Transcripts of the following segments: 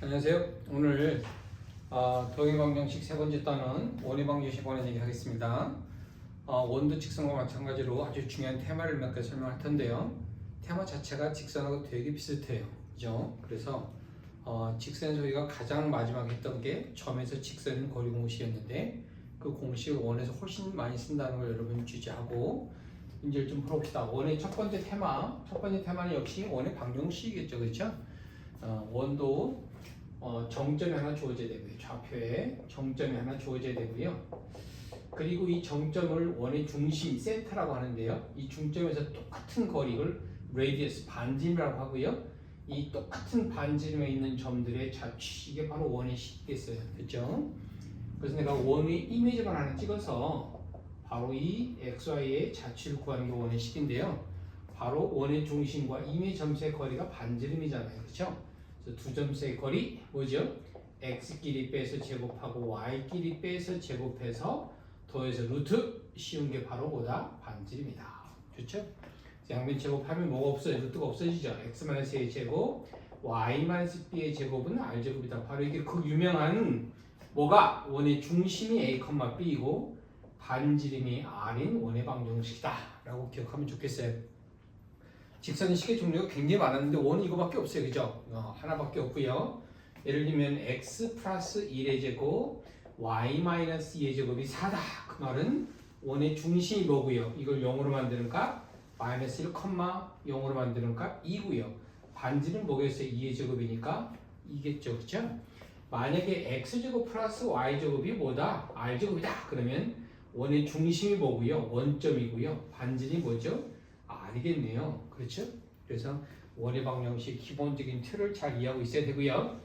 안녕하세요. 오늘 더해방정식 세 번째 단원 원의 방정식 관한 얘기 하겠습니다. 원도 직선과 마찬가지로 아주 중요한 테마를 몇 가지 설명할 텐데요. 테마 자체가 직선하고 되게 비슷해요. 그죠? 그래서 직선 소리가 가장 마지막에 했던 게 점에서 직선인 거리 공식이었는데 그 공식을 원에서 훨씬 많이 쓴다는 걸 여러분 주지하고 문제를 좀 풀어봅시다. 원의 첫 번째 테마는 역시 원의 방정식이겠죠. 그렇죠? 원도 정점이 하나 주어져야 되고요. 좌표에 정점이 하나 주어져야 되고요. 그리고 이 정점을 원의 중심, 센터라고 하는데요. 이 중점에서 똑같은 거리를 radius, 반지름이라고 하고요. 이 똑같은 반지름에 있는 점들의 좌측, 이게 바로 원의 식이겠어요. 됐죠? 그래서 내가 원의 이미지만 하나 찍어서 바로 이 XY의 좌측을 구하는 게 원의 식인데요. 바로 원의 중심과 이미지 점수의 거리가 반지름이잖아요. 그렇죠? 두 점수의 거리 뭐죠? x끼리 빼서 제곱하고 y끼리 빼서 제곱해서 더해서 루트 씌운 게 바로 뭐다? 반지름이다. 좋죠? 양변 제곱하면 뭐가 없어요? 루트가 없어지죠? x-a의 제곱 y-b의 제곱은 r제곱이다. 바로 이게 그 유명한 뭐가? 원의 중심이 a, b이고 반지름이 r인 원의 방정식이다 라고 기억하면 좋겠어요. 직선의 식의 종류가 굉장히 많았는데 원은 이거밖에 없어요. 그죠? 하나밖에 없고요. 예를 들면 x 플러스 1의 제곱 y 마이너스 2의 제곱이 4다. 그 말은 원의 중심이 뭐고요? 이걸 0으로 만드는 값 마이너스 1, 0으로 만드는 값 2고요. 반지는 뭐겠어요? 2의 제곱이니까 2겠죠. 그죠? 만약에 x제곱 플러스 y제곱이 뭐다? r제곱이다. 그러면 원의 중심이 뭐고요? 원점이고요. 반지름이 뭐죠? R이겠네요. 그렇죠? 그래서 원의 방정식 기본적인 틀을 잘 이해하고 있어야 되고요.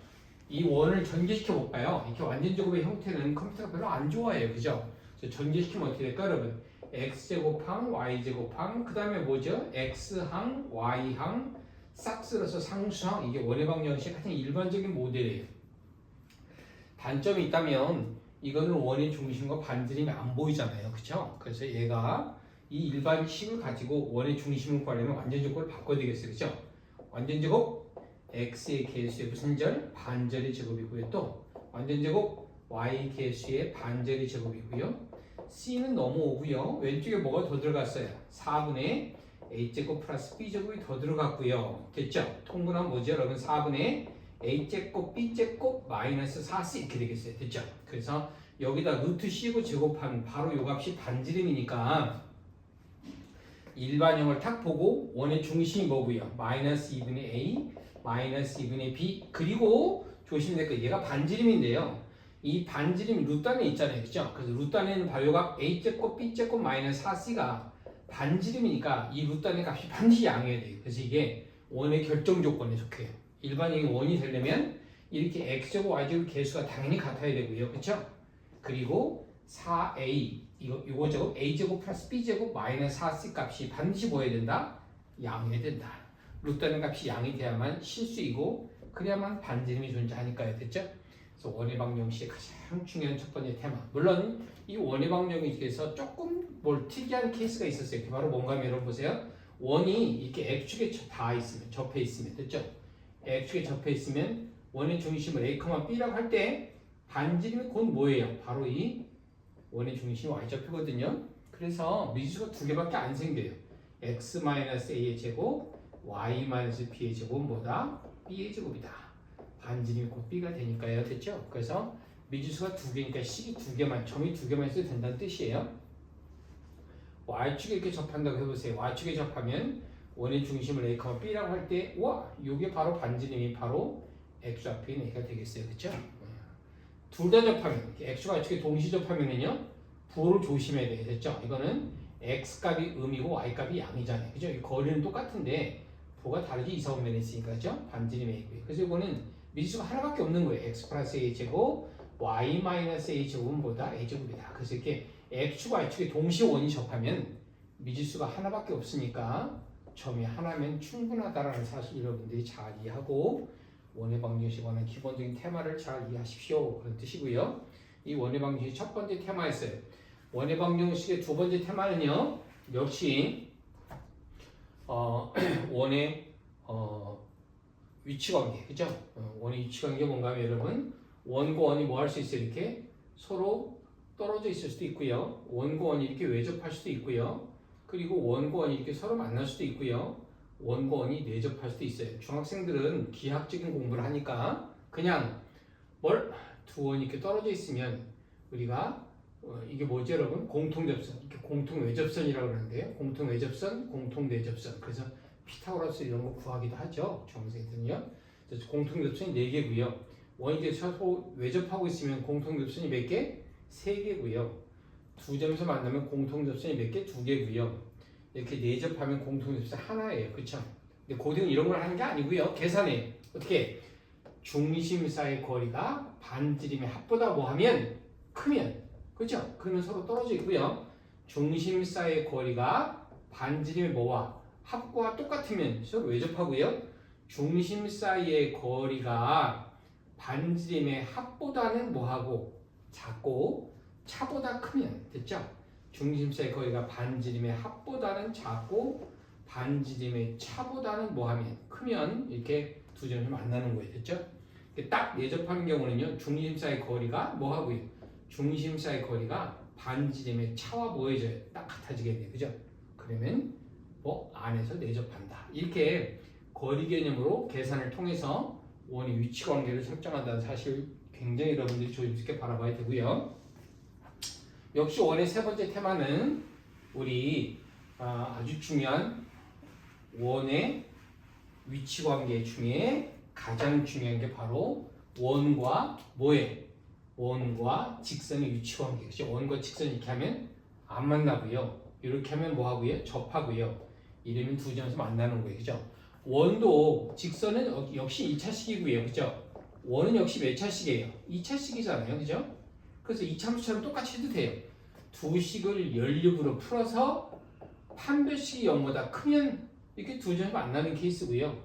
이 원을 전개시켜 볼까요? 이렇게 완전 제곱의 형태는 컴퓨터가 별로 안 좋아해요. 그죠? 전개시키면 어떻게 될까, 여러분? x제곱항, y제곱항, 그 다음에 뭐죠? x항, y항, 싹 쓸어서 상수항. 이게 원의 방정식 가장 일반적인 모델이에요. 단점이 있다면 이거는 원의 중심과 반지름이 안 보이잖아요. 그렇죠? 그래서 얘가 이 일반식을 가지고 원의 중심을 구하려면 완전 제곱을 바꿔야 되겠어요. 그렇죠? 완전 제곱 x의 개수의 무슨 절? 반절의 제곱이고요. 또 완전 제곱 y 개수의 반절의 제곱이고요. c는 넘어오고요. 왼쪽에 뭐가 더 들어갔어요? 4분의 a제곱 플러스 b제곱이 더 들어갔고요. 됐죠? 통분하면 뭐죠? 여러분 4분의 a제곱 b제곱 마이너스 4c 이렇게 되겠어요. 됐죠? 그래서 여기다 루트 씌우고 제곱하면 바로 요 값이 반지름이니까 일반형을 탁 보고 원의 중심이 뭐고요? 마이너스 2분의 a, 마이너스 2분의 b 그리고 조심될 거 얘가 반지름인데요. 이 반지름 루트 안에 있잖아요. 그죠? 그래서 루트 안에는 바로가 a제곱, b제곱, 마이너스 4c가 반지름이니까 이 루트 안의 값이 반드시 양해야 돼요. 그래서 이게 원의 결정 조건에 속해요. 일반형이 원이 되려면 이렇게 x제곱, y제곱 개수가 당연히 같아야 되고요. 그렇죠? 그리고 4a 이거죠. a제곱 플러스 b제곱 마이너스 4c 값이 반드시 뭐 해야 된다? 양해야 된다. 루트하는 값이 양이 돼야만 실수이고 그래야만 반지름이 존재하니까요. 됐죠? 그래서 원의 방정식의 가장 중요한 첫 번째 테마. 물론 이 원의 방정식에서 조금 뭘 특이한 케이스가 있었어요. 그게 바로 뭔가 하면 여러분 보세요. 원이 이렇게 x축에 다 있으면 접해 있으면 됐죠? x축에 접해 있으면 원의 중심을 a, b라고 할 때 반지름이 곧 뭐예요? 바로 이 원의 중심이 y좌표거든요. 그래서 미지수가 두 개밖에 안 생겨요. x-a의 제곱, y-b의 제곱은 뭐다? b의 제곱이다. 반지름이 곧 b가 되니까요. 됐죠? 그래서 미지수가 두 개니까 식이 두 개만, 점이 두 개만 있어도 된다는 뜻이에요. y축에 이렇게 접한다고 해보세요. y축에 접하면 원의 중심을 a, b라고 할 때 와, 이게 바로 반지름이 바로 x좌표인 a가 되겠어요. 그렇죠? 둘 다 접하면 x와 y축에 동시 접하면은요 부호를 조심해야 돼요. 됐죠? 이거는 x값이 음이고 y값이 양이잖아요. 그죠? 이 거리는 똑같은데 부호가 다르게 이사오면에 있으니까 그죠? 반지름이 a고요. 그래서 이거는 미지수가 하나밖에 없는 거예요. x 플러스 a 제곱 y 마이너스 a 제곱은 뭐다? a 제곱이다. 그래서 이렇게 x축과 y축에 동시 원이 접하면 미지수가 하나밖에 없으니까 점이 하나면 충분하다라는 사실 여러분들이 잘 이해하고 원의 방정식에 관한 기본적인 테마를 잘 이해하십시오. 그런 뜻이고요. 이 원의 방정식이 첫 번째 테마였어요. 원의 방정식의 두 번째 테마는요. 역시 원의 위치관계, 그죠? 원의 위치관계 뭔가 하면 여러분 원과 원이 뭐 할 수 있어요? 이렇게 서로 떨어져 있을 수도 있고요. 원과 원이 이렇게 외접할 수도 있고요. 그리고 원과 원이 이렇게 서로 만날 수도 있고요. 원과 원이 내접할 수도 있어요. 중학생들은 기하학적인 공부를 하니까 그냥 두 원이 이렇게 떨어져 있으면 우리가 이게 뭐지 여러분? 공통접선, 이렇게 공통외접선이라고 그러는데요. 공통외접선, 공통내접선. 그래서 피타고라스 이런 거 구하기도 하죠. 중학생들은요. 그래서 공통접선이 4개고요. 원이 이렇게 서로 외접하고 있으면 공통접선이 몇 개? 3개고요. 두 점에서 만나면 공통접선이 몇 개? 2개고요. 이렇게 내접하면 공통접선 하나예요. 그렇죠? 근데 고등은 이런 걸 하는 게 아니고요. 계산해. 어떻게? 중심 사이의 거리가 반지름의 합보다 뭐하면? 크면. 그렇죠? 그러면 서로 떨어져 있고요. 중심 사이의 거리가 반지름의 뭐와? 합과 똑같으면 서로 외접하고요. 중심 사이의 거리가 반지름의 합보다는 뭐하고? 작고 차보다 크면. 됐죠? 중심 사이의 거리가 반지름의 합보다는 작고 반지름의 차보다는 뭐하면? 크면 이렇게 두 점이 만나는 거예요. 됐죠? 딱 내접하는 경우는요. 중심 사이의 거리가 뭐하고요? 중심 사이의 거리가 반지름의 차와 뭐해져요? 딱 같아지겠네요. 그죠? 그러면 뭐 안에서 내접한다. 이렇게 거리 개념으로 계산을 통해서 원의 위치 관계를 설정한다는 사실 굉장히 여러분들이 조심스럽게 바라봐야 되고요. 역시 원의 세 번째 테마는 우리 아주 중요한 원의 위치 관계 중에 가장 중요한 게 바로 원과 뭐에? 원과 직선의 위치 관계. 그렇죠? 원과 직선이 이렇게 하면 안 만나고요. 이렇게 하면 뭐 하고요? 접하고요. 이러면 두 점에서 만나는 거예요. 그죠? 원도 직선은 역시 2차식이고요. 그죠? 원은 역시 몇 차식이에요? 2차식이잖아요. 그죠? 그래서 이차함수처럼 똑같이 해도 돼요. 두 식을 연립으로 풀어서 판별식이 0보다 크면 이렇게 두 점이 만나는 케이스고요.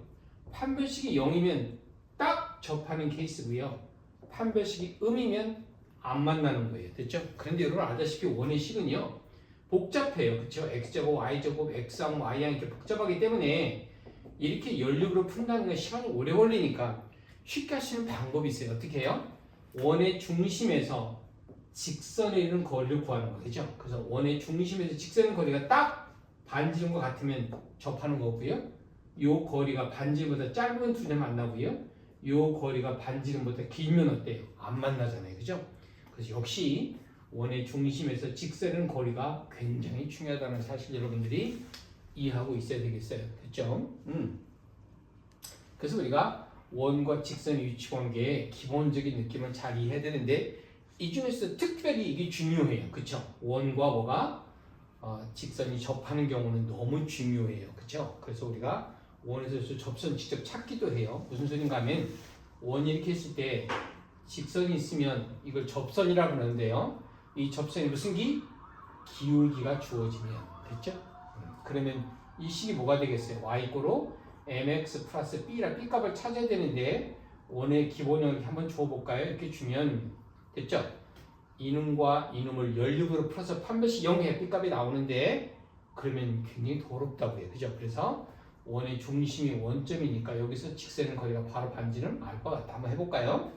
판별식이 0이면 딱 접하는 케이스고요. 판별식이 음이면 안 만나는 거예요. 됐죠? 그런데 여러분 알다시피 원의 식은요. 복잡해요. 그렇죠? x제곱, y제곱, x항, y항 이렇게 복잡하기 때문에 이렇게 연립으로 푼다는 건 시간이 오래 걸리니까 쉽게 할 수 있는 방법이 있어요. 어떻게 해요? 원의 중심에서 직선에 이르는 거리를 구하는 거죠. 그래서 원의 중심에서 직선의 거리가 딱 반지름과 같으면 접하는 거고요. 요 거리가 반지름보다 짧으면 두 점 만나고요. 요 거리가 반지름보다 길면 어때요? 안 만나잖아요. 그죠? 그래서 역시 원의 중심에서 직선의 거리가 굉장히 중요하다는 사실 여러분들이 이해하고 있어야 되겠어요. 그죠? 그래서 우리가 원과 직선의 위치 관계의 기본적인 느낌을 잘 이해해야 되는데 이 중에서 특별히 이게 중요해요. 그쵸? 원과 뭐가 직선이 접하는 경우는 너무 중요해요. 그쵸? 그래서 우리가 원에서 접선 직접 찾기도 해요. 무슨 소린가 하면 원이 이렇게 했을 때 직선이 있으면 이걸 접선이라고 하는데요. 이 접선이 무슨 기? 기울기가 주어지면 됐죠? 그러면 이 식이 뭐가 되겠어요? y=로 mx 플러스 b라 b값을 찾아야 되는데 원의 기본형을 한번 줘볼까요? 이렇게 주면 됐죠? 이놈과 이놈을 연립으로 풀어서 판별식 0의 b값이 나오는데 그러면 굉장히 더럽다고요. 그죠? 그래서 원의 중심이 원점이니까 여기서 직선의 거리가 바로 반지름 알 것 같아. 한번 해볼까요?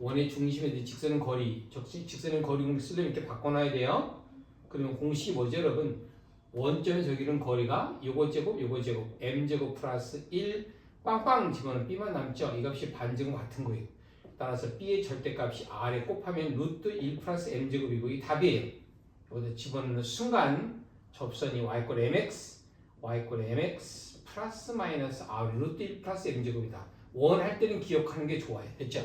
원의 중심에 직선의 거리, 직선의 거리를 쓰려면 이렇게 바꿔놔야 돼요. 그러면 공식이 뭐죠, 여러분? 원점에서 여기는 거리가 요거 제곱, 요거 제곱, m제곱 플러스 1 빵빵 집어넣으면 b만 남죠? 이 값이 반지름 같은 거예요. 따라서 b의 절대값이 r에 곱하면 루트 1 플러스 m제곱이고 이 답이에요. 여기다 집어넣는 순간 접선이 y=mx, y=mx 플러스 마이너스 r 루트 1 플러스 m제곱이다. 원 할 때는 기억하는 게 좋아요. 됐죠?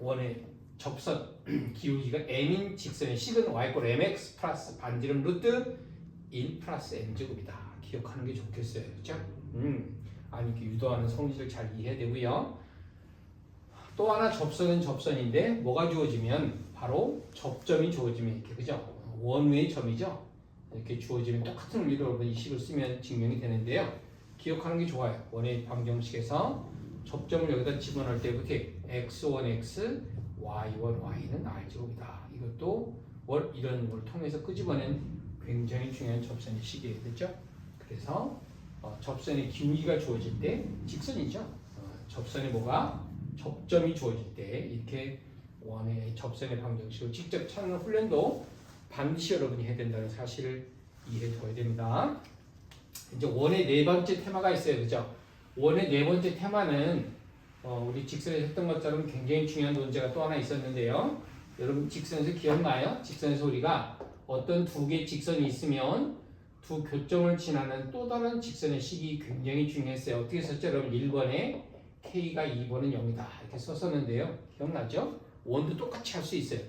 원의 접선 기울기가 m인 직선의 식은 y=mx 플러스 반지름 루트 1 플러스 m제곱이다. 기억하는 게 좋겠어요. 그렇죠? 이렇게 유도하는 성질을 잘 이해해야 되고요. 또 하나 접선은 접선인데 뭐가 주어지면 바로 접점이 주어지면 이렇게 그죠? 원의 점이죠? 이렇게 주어지면 똑같은 원리로 여러분 이 식을 쓰면 증명이 되는데요. 기억하는 게 좋아요. 원의 방정식에서 접점을 여기다 집어넣을 때부터 x1x, y1y는 r제곱이다. 이것도 이런 걸 통해서 끄집어낸 굉장히 중요한 접선의 식이에요. 됐죠? 그래서 접선의 기울기가 주어질 때 직선이죠. 접선의 뭐가 접점이 주어질 때 이렇게 원의 접선의 방정식을 직접 찾는 훈련도 반드시 여러분이 해야 된다는 사실을 이해해 둬야 됩니다. 이제 원의 네 번째 테마가 있어요, 그죠? 원의 네 번째 테마는 우리 직선에서 했던 것처럼 굉장히 중요한 논제가 또 하나 있었는데요. 여러분 직선에서 기억나요? 직선에서 우리가 어떤 두 개의 직선이 있으면 두 교점을 지나는 또 다른 직선의 식이 굉장히 중요했어요. 어떻게 썼죠? 여러분 1번에 K가 2번은 0이다 이렇게 썼었는데요. 기억나죠? 원도 똑같이 할 수 있어요.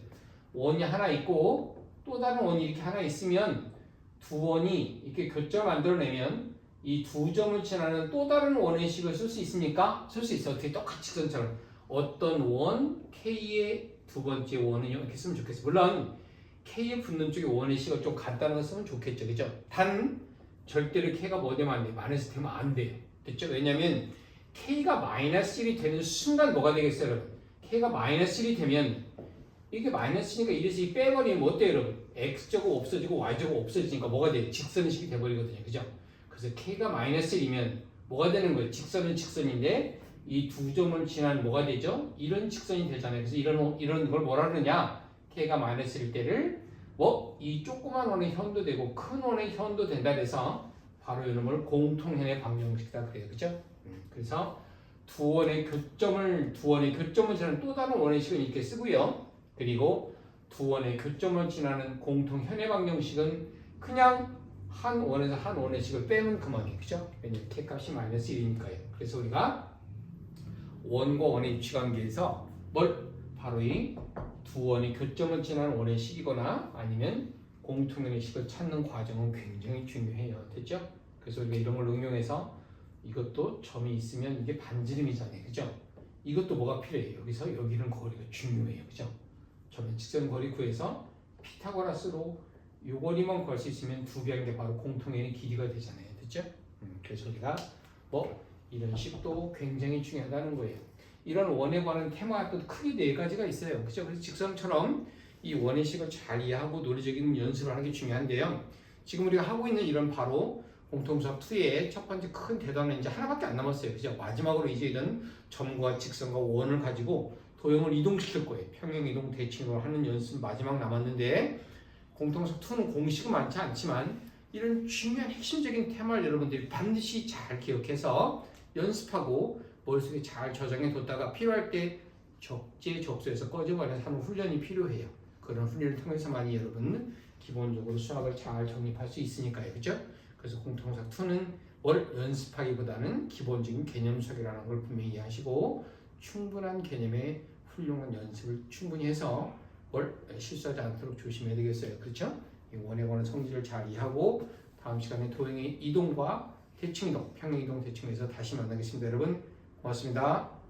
원이 하나 있고 또 다른 원이 이렇게 하나 있으면 두 원이 이렇게 교점을 만들어내면 이 두 점을 지나는 또 다른 원의 식을 쓸 수 있습니까? 쓸 수 있어. 어떻게 똑같이 직선처럼 어떤 원 K의 두 번째 원은 이렇게 쓰면 좋겠어요. 물론 K에 붙는 쪽에 원의 식을 좀 간단한 거 쓰면 좋겠죠, 그죠? 단 절대로 K가 뭐 되면 안 돼? 마이너스 되면 안 돼요. 됐죠? 왜냐면 K가 마이너스 1이 되는 순간 뭐가 되겠어요, 여러분? K가 마이너스 1이 되면 이게 마이너스니까 이래서 이 빼버리면 뭐 어때요, 여러분? X제곱 없어지고 Y제곱 없어지니까 뭐가 돼요? 직선식이 돼버리거든요, 그죠? 그래서 K가 마이너스 1이면 뭐가 되는 거예요? 직선은 직선인데 이 두 점을 지난 뭐가 되죠? 이런 직선이 되잖아요. 그래서 이런 걸 뭐라 그러냐? K가 마이너스 1일 때를 이 조그만 원의 현도 되고 큰 원의 현도 된다 그래서 바로 이런 걸 공통현의 방정식이다 그래요, 그죠? 그래서 두 원의 교점을 지나는 또 다른 원의 식은 이렇게 쓰고요. 그리고 두 원의 교점을 지나는 공통현의 방정식은 그냥 한 원에서 한 원의 식을 빼면 그만이에요, 그죠? 왜냐면 K 값이 마이너스 1이니까요. 그래서 우리가 원과 원의 위치관계에서 바로 이 두 원의 교점을 지나는 원의 식이거나 아니면 공통현의 식을 찾는 과정은 굉장히 중요해요. 됐죠? 그래서 우리가 이런 걸 응용해서 이것도 점이 있으면 이게 반지름이잖아요. 그죠? 이것도 뭐가 필요해요? 여기서 여기는 거리가 중요해요. 그죠? 점의 직선 거리 구해서 피타고라스로 요 거리만 구할 수 있으면 두 개인 게 바로 공통현의 길이가 되잖아요. 됐죠? 그래서 우리가 이런 식도 굉장히 중요하다는 거예요. 이런 원에 관한 테마가 또 크게 네 가지가 있어요. 그죠? 그래서 직선처럼 이 원의 식을 잘 이해하고 논리적인 연습을 하는 게 중요한데요. 지금 우리가 하고 있는 이런 바로 공통수학 2의 첫 번째 큰 대단은 이제 하나밖에 안 남았어요. 그죠? 마지막으로 이제 이런 점과 직선과 원을 가지고 도형을 이동시킬 거예요. 평행 이동 대칭으로 하는 연습 마지막 남았는데 공통수학 2는 공식은 많지 않지만 이런 중요한 핵심적인 테마를 여러분들이 반드시 잘 기억해서 연습하고 머릿속에 잘 저장해 뒀다가 필요할 때 적재적소에서 꺼져버려서 하는 훈련이 필요해요. 그런 훈련을 통해서만이 여러분 기본적으로 수학을 잘 정립할 수 있으니까요. 그죠? 그래서 공통수학 2는 연습하기보다는 기본적인 개념 수학이라는 걸 분명히 이해하시고 충분한 개념의 훌륭한 연습을 충분히 해서 실수하지 않도록 조심해야 되겠어요. 그렇죠? 원에 관한 성질을 잘 이해하고 다음 시간에 도형의 이동과 대칭이동, 평행 이동 대칭에서 다시 만나겠습니다. 여러분 고맙습니다.